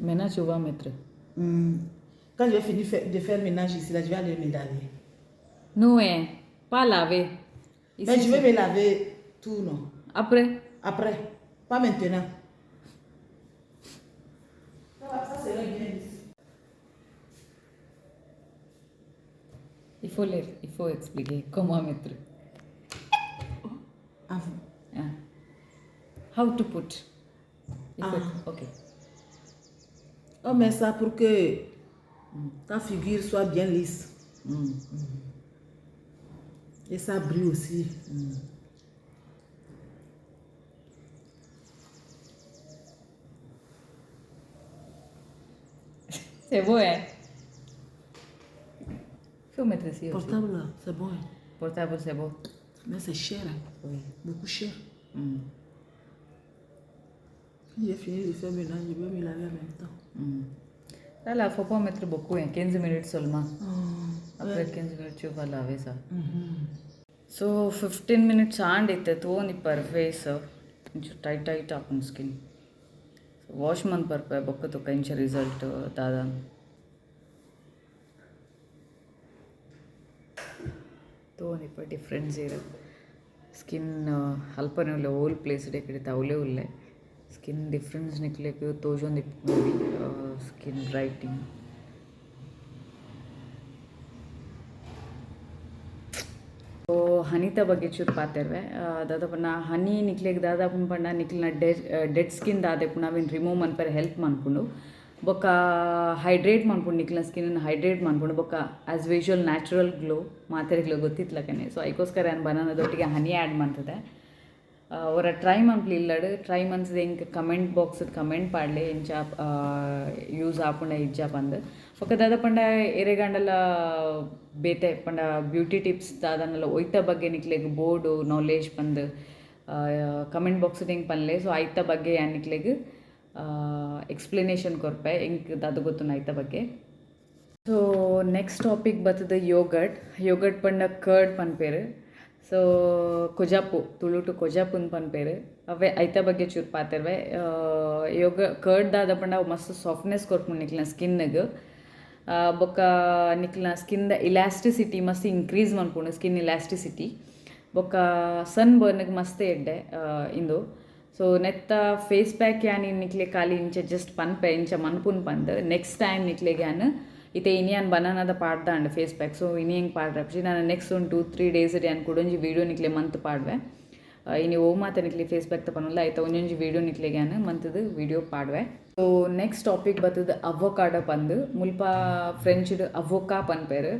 Maintenant, tu vas mettre. Quand je vais finir de faire le ménage ici, là, je vais aller me laver. Non, pas laver. Mais je vais me laver tout, non? Après. Après, pas maintenant. Ça serait bien ici. Il faut expliquer comment mettre. Avant. Ah. How to put. Ok. On met ça pour que ta figure soit bien lisse. Et ça brille aussi. C'est beau, hein? Faut mettre ici aussi. Portable, là, c'est bon. Hein. Portable, c'est beau. Mais c'est cher. Hein. Oui. Beaucoup cher. Mm. Quand j'ai fini de faire ménage, je vais me laver en même temps. Là, il ne faut pas mettre beaucoup, hein, 15 minutes seulement. Après Ouais. 15 minutes, tu vas laver ça. So, 15 minutes ಆಂಡಿತ್ತೆ ತೋನಿ face inch tight ಹಾಕೊಂಡು skin wash Mann ಪರ್ಪೆ ಬೊಕ್ಕ ತುಕ ಇಂಚ result ದಾದ ತೋನಿಪ್ಪ difference ಇರ skin ಅಲ್ಪನೇ ಉಲ್ಲೆ ಓಲ್ placed ಕಡೆ ತವಲೇ ಉಲ್ಲೆ skin difference ನಿಕ್ಲೆಕ್ ತೋಜೊಂದು movie skin ಬ್ರೈಟಿಂಗ್ ಹನಿತ ಬಗ್ಗೆ ಚೂರು ಪಾತೆರ್ವೆ ದಾದಾಪನ ಹನಿ ನಿಕ್ಲೆಗ್ ದಾದಾಪನ ಪಂಡ ನಿಕ್ಲಿನ ಡೆಡ್ ಸ್ಕಿನ್ ದಾದೆಪು ನಾವೇನು ರಿಮೂವ್ ಮನ್ಪರೆ ಹೆಲ್ಪ್ ಮಾಡ್ಕೊಂಡು ಬೊಕ್ಕ ಹೈಡ್ರೇಟ್ ಮಾಡ್ಕೊಂಡು ನಿಕ್ಲಿನ ಸ್ಕಿನ್ನ ಹೈಡ್ರೇಟ್ ಮಾಡ್ಕೊಂಡು ಬೊಕ್ಕ ಆ್ಯಸ್ ಯೂಶುವಲ್ ನ್ಯಾಚುರಲ್ ಗ್ಲೋ ಮಾತೆರೆಗ್ಲೋ ಗೊತ್ತಿತ್ಲಕನೆ ಸೊ ಅದಕ್ಕೋಸ್ಕರ ಏನು ಬನಾನದೊಟ್ಟಿಗೆ ಹನಿ ಆ್ಯಡ್ ಮಾಡ್ತದೆ ಅವರ ಟ್ರೈ ಮನ್ಪ್ಲಿ ಇಲ್ಲಡು ಟ್ರೈ ಮನ್ಸದ ಹಿಂಗೆ ಕಮೆಂಟ್ ಬಾಕ್ಸ್ ಕಮೆಂಟ್ ಪಾಡ್ಲೆ ಇಂಚ ಯೂಸ್ ಆಪುಂಡ ಇಜ್ಜ ಬಂದು ఒక దాదా పండ ఎరేగండల ಬೇತೆ ಪಂಡ ಬ್ಯೂಟಿ ಟಿಪ್ಸ್ ದಾದನ್ನೆಲ್ಲ ಒಯ್ತ ಬಗ್ಗೆ ನಿಕ್ಲೆಗ್ ಬೋರ್ಡು ನಾಲೆಜ್ ಬಂದು ಕಮೆಂಟ್ ಬಾಕ್ಸ್ ಹಿಂಗೆ ಪನ್ಲೆ ಸೊ ಐತ ಬಗ್ಗೆ ನಿಕ್ಲೆಗ್ ಎಕ್ಸ್ಪ್ಲನೇಷನ್ ಕೊರ್ಪೆ ಹಿಂಗೆ ದಾದ ಗೊತ್ತು ಐತ ಬಗ್ಗೆ ಸೊ ನೆಕ್ಸ್ಟ್ ಟಾಪಿಕ್ ಬರ್ತದೆ ಯೋಗಟ್ ಪಂಡ ಕರ್ಡ್ ಪನ್ಪೇರು ಸೊ ಕೊಜಾಪು ತುಳು ಟು ಕೊಜಾಪುನ್ ಪನ್ಪೇರು ಅವೇ ಐತ ಬಗ್ಗೆ ಚೂರು ಪಾತಿರ್ವೆ ಕರ್ಡ್ ದಾದ ಪಂಡ ಮಸ್ತ್ ಸಾಫ್ಟ್ನೆಸ್ ಕೊರ್ಪುಂಡು ನಿಕ್ಲಿನ ಸ್ಕಿನ್ನಿಗೆ ಬೊಕ್ಕ ನಿಕ್ಲಿನ ಸ್ಕಿನ್ದ ಇಲಾಸ್ಟಿಸಿಟಿ ಮಸ್ತ್ ಇನ್ಕ್ರೀಸ್ ಮನ್ಪುಂಡು ಸ್ಕಿನ್ ಇಲಾಸ್ಟಿಸಿಟಿ ಬೊಕ್ಕ ಸನ್ ಬರ್ನ್ಗೆ ಮಸ್ತ್ ಎಡ್ಡೆ ಇಂದು ಸೊ ನೆತ್ತ ಫೇಸ್ ಪ್ಯಾಕ್ ಯಾನ್ ನಿಕ್ಲೆ ಖಾಲಿ ಇಂಚ ಜಸ್ಟ್ ಪನ್ಪೆ ಇಂಚ ಮನ್ಪುನ್ ಪಂದ್ ನೆಕ್ಸ್ಟ್ ಟೈಮ್ ನಿಕ್ಲೆಗೆ ಯಾನ್ ಇತ್ತೆ ಇನಿಯಾನ್ ಬನಾನದ ಪಾಡ್ದಾಂಡ್ ಫೇಸ್ ಪ್ಯಾಕ್ ಸೊ ಇನಿ ಹೆಂಗೆ ಪಾಡ್ರಪ್ಸಿ ನಾನು ನೆಕ್ಸ್ಟ್ ಒಂದು 2-3 ಡೇಸ್ ಯಾನ್ ಕೊಡೊಂಜಿ ವೀಡಿಯೋ ನಿಕ್ಲೆ ಮಂತ್ ಪಾಡ್ವೆ ಇನಿ ಓ ಮಾತ ನಿಕ್ಲಿ ಫೇಸ್ ಪ್ಯಾಕ್ ತಪನಲ್ಲ ಆಯ್ತಾ ಒಂದೊಂಜಿ ವೀಡಿಯೋ ನಿಕ್ಲೆಗೆ ಯಾನ್ ಮಂತದ ವೀಡಿಯೋ ಪಾಡ್ವೆ ಸೊ ನೆಕ್ಸ್ಟ್ ಟಾಪಿಕ್ ಬರ್ತದೆ ಅವೊಕಾಡೋ ಪಂದು ಮುಲ್ಪ ಫ್ರೆಂಚ್ಡ್ ಅವೊಕಾ ಪನ್ಪೇರು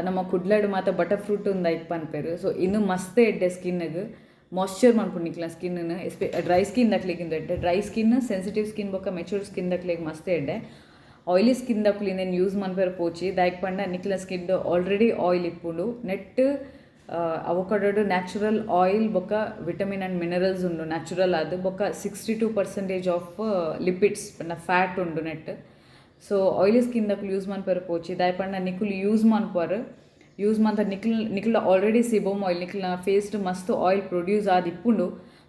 ನಮ್ಮ ಕುಡ್ಲಡ್ ಮಾತ ಬಟರ್ ಫ್ರೂಟ್ ಒಂದು ಐಕ್ ಪನ್ಪೇರು ಸೊ ಇನ್ನು ಮಸ್ತ್ ಎಡ್ಡೆ ಸ್ಕಿನ್ನಿಗೆ ಮಾಯ್ಶ್ಚರ್ ಮನ್ಪುಂಡಿಕ್ಲ ಸ್ಕಿನ್ನ ಡ್ರೈ ಸ್ಕಿನ್ ದಕ್ಲಿಗಿಂದ ಎಡ್ಡೆ ಡ್ರೈ ಸ್ಕಿನ್ ಸೆನ್ಸಿಟಿವ್ ಸ್ಕಿನ್ ಬೊಕ್ಕ ಮೆಚೂರ್ ಸ್ಕಿನ್ ದಕ್ಲಿಗೆ ಮಸ್ತ್ ಎಡ್ಡೆ ಆಯಿಲಿ ಸ್ಕಿನ್ ದಕ್ಲಿ నేను ಯೂಸ್ ಮನ್ಪೇರು ಪೋಚಿ ದಾಯ್ಕ್ ಪಂಡ ನಿಕ್ಲ ಸ್ಕಿನ್ ಆಲ್ರೆಡಿ ಆಯಿಲ್ ಇಪ್ಪುಂಡು ನೆಟ್ ಅವೊಕಾಡೋ ನ್ಯಾಚುರಲ್ ಆಯಿಲ್ ಬೊಕ್ಕ ವಿಟಮಿನ್ ಆ್ಯಂಡ್ ಮಿನರಲ್ಸ್ ಉಂಡು ನ್ಯಾಚುರಲ್ ಅದು ಬೊಕ್ಕ 62% ಆಫ್ ಲಿಪಿಡ್ಸ್ ಪಂಡ ಫ್ಯಾಟ್ ಉಂಡು ನೆಟ್ ಸೊ ಆಯಿಲಿ ಸ್ಕಿನ್ ದಕ್ಲು ಯೂಸ್ ಮನ್ಪೇರು ಪೋಚಿ ದಾಯ್ ಪಂಡ ನಿಕ್ಲು ಯೂಸ್ ಮನ್ಪರು ಯೂಸ್ ಮಂತ ನಿಕ್ಲ ಆಲ್ರೆಡಿ ಸಿಬೋಮ್ ಆಯಿಲ್ ನಿಕ್ಲ ಫೇಸ್ಡ್ ಮಸ್ತ್ ಆಯಿಲ್ ಪ್ರೊಡ್ಯೂಸ್ ಆದ ಇಪ್ಪುಂಡು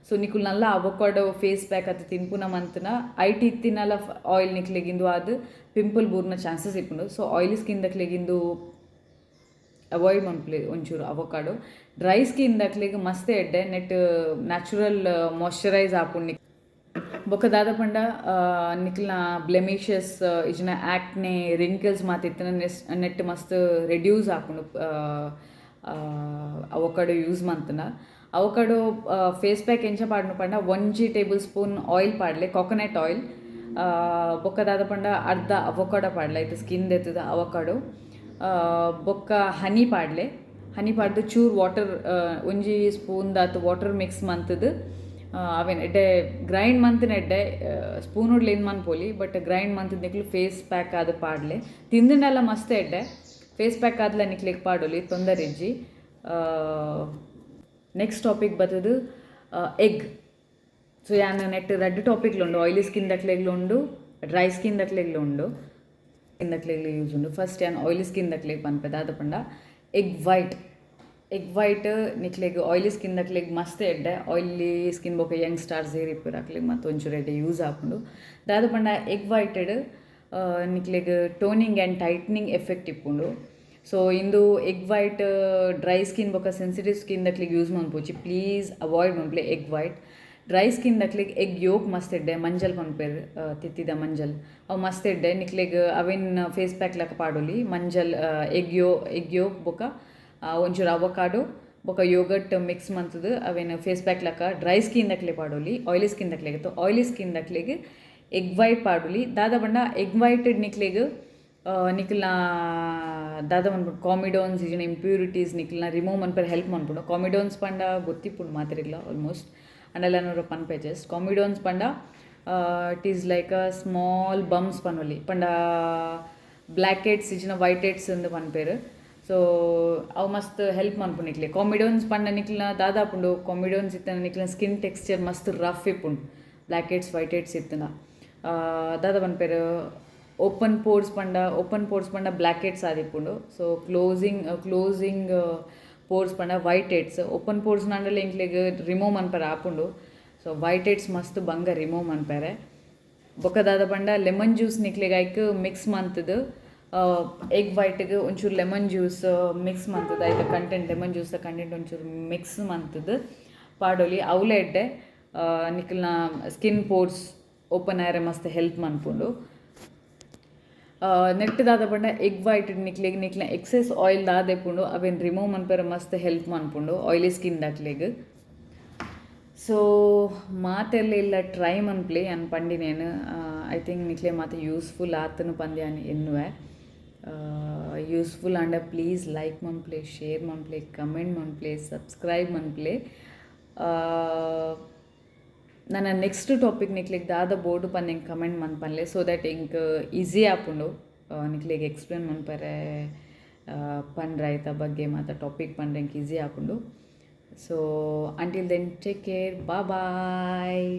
ಸೊ ನಿಕ್ಲು ನಲ್ಲ ಅವೊಕಾಡೋ ಫೇಸ್ ಪ್ಯಾಕ್ ಅತ್ತ ತಿನ್ಪುನ ಮಂತನ ಐಟಿ ಇತ್ತಿನಲ್ಲ ಆಯಿಲ್ ನಿಕ್ಲೆಗಿಂದು ಅದು ಪಿಂಪಲ್ ಬೂರ್ನ ಚಾನ್ಸಸ್ ಇಪ್ಪುಂಡು ಸೊ ಆಯಿಲಿ ಸ್ಕಿನ್ ದಕ್ಲೆಗಿಂದು ಅವಾಯ್ಡ್ ಮನ್ಪ್ಲೆ ಒಂಚೂರು ಅವೊಕಾಡೋ ಡ್ರೈ ಸ್ಕಿನ್ ದಕ್ಲೆಗ್ ಮಸ್ತ್ ಎಡ್ಡೆ ನೆಟ್ ನ್ಯಾಚುರಲ್ ಮಾಯ್ಶ್ಚರೈಸ್ ಆಪುಂಡು ಬೊಕ್ಕ ದಾದ ಪಂಡ ನಿಕ್ಲಿನ ಬ್ಲೆಮಿಷಸ್ ಇಜ್ನ ಆ್ಯಕ್ನೆ ರಿಂಕಲ್ಸ್ ಮಾತಿತ್ತಿನ ನೆಟ್ ಮಸ್ತ್ ರೆಡ್ಯೂಸ್ ಆಪುಂಡು ಅವೊಕಾಡೋ ಯೂಸ್ ಮಂತನ ಅವೊಕಾಡೋ ಫೇಸ್ ಪ್ಯಾಕ್ ಎಂಚ ಪಾಡ್ನು ಪಂಡ 1 ಟೇಬಲ್ ಸ್ಪೂನ್ ಆಯಿಲ್ ಪಾಡ್ಲೆ ಕೊಕೊನಟ್ ಆಯಿಲ್ ಬೊಕ್ಕ ದಾದ ಪಂಡ ಅರ್ಧ ಅವೊಕಾಡೋ ಪಾಡ್ಲೆ ಆಯ್ತು ಸ್ಕಿನ್ ದೆತ್ತದ ಅವೊಕಾಡೋ ಬೊಕ್ಕ ಹನಿ ಪಾಡ್ಲೆ ಹನಿ ಪಾಡ್ದು ಚೂರು ವಾಟರ್ 1 ಸ್ಪೂನ್ ದಾತು ವಾಟರ್ ಮಿಕ್ಸ್ ಮಂತದ್ದು ಅವೇನು ಎಡ್ಡೆ ಗ್ರೈಂಡ್ ಮಂತಿನ ಎಡ್ಡೆ ಸ್ಪೂನ್ ಉಡ್ಲಿ ಏನು ಮನ್ಪೋಲಿ ಬಟ್ ಗ್ರೈಂಡ್ ಮಂತದ ನಿಕ್ಲು ಫೇಸ್ ಪ್ಯಾಕ್ ಅದು ಪಾಡ್ಲೆ ತಿಂದಿನೆಲ್ಲ ಮಸ್ತ್ ಎಡ್ಡೆ ಫೇಸ್ ಪ್ಯಾಕ್ ಆದ್ಲ ನಿಕ್ಲಿಗೆ ಪಾಡೋಲಿ ತೊಂದರೆ ಇಜ್ಜಿ ನೆಕ್ಸ್ಟ್ ಟಾಪಿಕ್ ಬರ್ತದು ಎಗ್ ಸೊ ಯಾನ್ ನೆಟ್ 2 ಟಾಪಿಕ್ಲು ಉಂಡು ಆಯಿಲಿ ಸ್ಕಿನ್ ದಕ್ಲೆಗ್ಲು ಉಂಡು ಡ್ರೈ ಸ್ಕಿನ್ ದಕ್ಲೆಗ್ಲು ಉಂಡು ಸ್ಕಿನ್ ದಕ್ಲೆಗ್ಲು ಯೂಸ್ ಉಂಡು ಫಸ್ಟ್ ಯಾನ್ ಆಯಿಲಿ ಸ್ಕಿನ್ ದಕ್ಲೆಗ್ ಪನ್ಪೆದ ಅದು ಪಂಡ ಎಗ್ ವೈಟ್ ಎಗ್ ವೈಟ್ ನಿಕ್ಲೆಗ್ ಆಯ್ಲಿ ಸ್ಕಿನ್ದಕ್ಲೆಗ್ ಮಸ್ತ್ ಎಡ್ಡೆ ಆಯ್ಲಿ ಸ್ಕಿನ್ ಬೊಕ ಯಂಗ್ ಸ್ಟಾರ್ಸ್ ಏರ್ ಇಪ್ಪರಾಕ್ಲೆಗ್ ಮತ್ತು ಒಂಚೂರು ಎಡ್ಡೆ ಯೂಸ್ ಹಾಕೊಂಡು ದಾದ ಪಂಡ ಎಗ್ ವೈಟೆಡ್ ನಿಕ್ಲೆಗ್ ಟೋನಿಂಗ್ ಆ್ಯಂಡ್ ಟೈಟ್ನಿಂಗ್ ಎಫೆಕ್ಟ್ ಇಪ್ಪುಂಡು. ಸೊ ಇಂದು ಎಗ್ ವೈಟ್ ಡ್ರೈ ಸ್ಕಿನ್ ಬೊಕ ಸೆನ್ಸಿಟಿವ್ ಸ್ಕಿನ್ ದಕ್ಲಿಗೆ ಯೂಸ್ ಮನ್ಪೋಚಿ, ಪ್ಲೀಸ್ ಅವಾಯ್ಡ್ ಮನ್ಪ್ಲೆ ಎಗ್ ವೈಟ್. ಡ್ರೈ ಸ್ಕಿನ್ ದಕ್ಲಿಗೆ ಎಗ್ ಯೋಕ್ ಮಸ್ತ್ ಇಡ್ಡೆ ಮಂಜಲ್ ಪನ್ಪೇರು ತಿತ್ತಿದ ಮಂಜಲ್ ಅವು ಮಸ್ತ್ ಇಡ್ಡೆ ನಿಕ್ಲೆಗ್ ಅವೇನ್ ಫೇಸ್ ಪ್ಯಾಕ್ ಲೆಕ್ಕ ಪಾಡೋಲಿ ಮಂಜಲ್ ಎಗ್ ಯೋಕ್ ಬೊಕ ಒಂಚೂರು ಅವಕಾಡೋ ಬೊಕ ಯೋಗಟ್ ಮಿಕ್ಸ್ ಮಂತದ್ದು ಅವೇನು ಫೇಸ್ ಪ್ಯಾಕ್ ಲೆಕ್ಕ ಡ್ರೈ ಸ್ಕಿನ್ ದಕ್ಲೆ ಪಾಡೋಲಿ. ಆಯ್ಲಿ ಸ್ಕಿನ್ ದಕ್ಲೆಗಿತ್ತು ಆಯ್ಲಿ ಸ್ಕಿನ್ ದಕ್ಲೆಗ್ ಎಗ್ ವೈಟ್ ಪಾಡೋಲಿ. ದಾದ ಪಂಡ ಎಗ್ ವೈಟೆಡ್ ನಿಕ್ಲೆಗ್ ನಿಕ್ಲ ದಾದ ಮನ್ಪುಂಡು ಕಾಮಿಡೋನ್ಸ್ ಇಜಿನ ಇಂಪ್ಯೂರಿಟೀಸ್ ನಿಕ್ಲನ ರಿಮೂವ್ ಮನ್ಪೇರೆ ಹೆಲ್ಪ್ ಮನ್ಪುಂಡು. ಕಾಮಿಡೋನ್ಸ್ ಪಂಡ ಗೊತ್ತಿಪ್ಪುಂಡು ಮಾತಿರಿಗ್ಲ ಆಲ್ಮೋಸ್ಟ್ ಅಂಡಲ್ಲನೂರು ಪನ್ಪೆ ಜಸ್ಟ್ ಕಾಮಿಡೋನ್ಸ್ ಪಂಡ it is like a small bumps ಪನ್ವಲಿ ಪಂಡ ಬ್ಲ್ಯಾಕ್ ಹೆಡ್ಸ್ ಇಜಿನ ವೈಟ್ ಹೆಡ್ಸ್ ಎಂದು ಪನ್ಪೇರು. ಸೊ ಅವು ಮಸ್ತ್ ಹೆಲ್ಪ್ ಮನ್ಪುಂಡು ನಿಕ್ಲೆ ಕಾಮಿಡೋನ್ಸ್ ಪಂಡ ನಿಕ್ಲನ ದಾದಾಪುಂಡು ಕಾಮಿಡೋನ್ಸ್ ಇತ್ತನ ನಿಕ್ಲನ ಸ್ಕಿನ್ ಟೆಕ್ಸ್ಚರ್ ಮಸ್ತ್ ರಫ್ ಇಪ್ಪುಂಡು ಬ್ಲ್ಯಾಕ್ ಹೆಡ್ಸ್ ವೈಟ್ ಹೆಡ್ಸ್ ಇತ್ತನ ದಾದ ಪನ್ಪೇರು. ಓಪನ್ ಪೋರ್ಸ್ ಪಂಡ ಬ್ಲ್ಯಾಕ್ ಹೆಡ್ಸ್ ಆದಿಪ್ಪುಂಡು. ಸೊ ಕ್ಲೋಸಿಂಗ್ ಪೋರ್ಸ್ ಪಂಡ ವೈಟ್ ಹೆಡ್ಸ್ ಓಪನ್ ಪೋರ್ಸ್ ನಂಡಲ್ಲ ಇಂಕ್ಲೆಗ್ ರಿಮೂವ್ ಮನ್ಪೇರೆ ಆಪುಂಡು. ಸೊ ವೈಟ್ ಹೆಡ್ಸ್ ಮಸ್ತ್ ಬಂಗ ರಿಮೂವ್ ಮನ್ಪೇರೆ. ಬೊಕ ದಾದ ಪಂಡ ಲೆಮನ್ ಜ್ಯೂಸ್ ನಿಕ್ಲೆಗ್ ಐಕ್ ಮಿಕ್ಸ್ ಮಂತದ್ದು ಎಗ್ ವೈಟ್ಗೆ ಒಂಚೂರು ಲೆಮನ್ ಜ್ಯೂಸ್ ಮಿಕ್ಸ್ ಮಂತದ್ದು ಐಕ ಕಂಟೆಂಟ್ ಲೆಮನ್ ಜ್ಯೂಸ್ ಕಂಟೆಂಟ್ ಒಂಚೂರು ಮಿಕ್ಸ್ ಮಂತದ್ದು ಪಾಡೋಲಿ ಅವಲೆ ಎಡ್ಡೆ ನಿಕ್ಲನ ಸ್ಕಿನ್ ಪೋರ್ಸ್ ಓಪನ್ ಆಯರೆ ಮಸ್ತ್ ಹೆಲ್ಪ್ ಮನ್ಪುಂಡು. ನೆಟ್ ದಾದ ಪಂಡ ಎಗ್ ವೈಟ್ ನಿಕ್ಲೆನ ಎಕ್ಸೆಸ್ ಆಯಿಲ್ ದಾದೆಪುಂಡು ಅವೇನು ರಿಮೂವ್ ಮನ್ಪೇರೆ ಮಸ್ತ್ ಹೆಲ್ಪ್ ಮನ್ಪುಂಡು ಆಯ್ಲಿ ಸ್ಕಿನ್ ದಕ್ಲೆಗ್. ಸೊ ಮಾತೆಲ್ಲ ಇಲ್ಲ ಟ್ರೈ ಮನ್ಪ್ಲೆ ಅನ್ ಪಂಡಿನೇನು ಐ ಥಿಂಕ್ ನಿಕ್ಲೆ ಮಾತು ಯೂಸ್ಫುಲ್ ಆತನು ಪಂದ್ಯ ಎನ್ನುವೆ. ಯೂಸ್ಫುಲ್ ಅಂಡ ಪ್ಲೀಸ್ ಲೈಕ್ ಮನ್ಪ್ಲೆ, ಶೇರ್ ಮನ್ಪ್ಲೆ, ಕಮೆಂಟ್ ಮನ್ಪ್ಲೆ, ಸಬ್ಸ್ಕ್ರೈಬ್ ಮನ್ಪ್ಲೆ. ನನ್ನ ನೆಕ್ಸ್ಟ್ ಟಾಪಿಕ್ ನಿಕ್ಲೆಗ್ ದಾದ ಬೋರ್ಡು ಪಂದು ಹೆಂಗೆ ಕಮೆಂಟ್ ಮನ್ಪನ್ಲೆ ಸೊ ದ್ಯಾಟ್ ಹಿಂಗೆ ಈಸಿ ಆಪುಂಡು ನಿಕ್ಲೆಗ್ ಎಕ್ಸ್ಪ್ಲೇನ್ ಮನ್ಪರೆ ಪಂಡ್ರಾಯ್ತ ಬಗ್ಗೆ ಮತ್ತು ಟಾಪಿಕ್ ಪಂಡ್ರೆ ಹೆಂಗೆ ಈಸಿ ಆಪುಂಡು. So until then take care, ಬಾಯ್.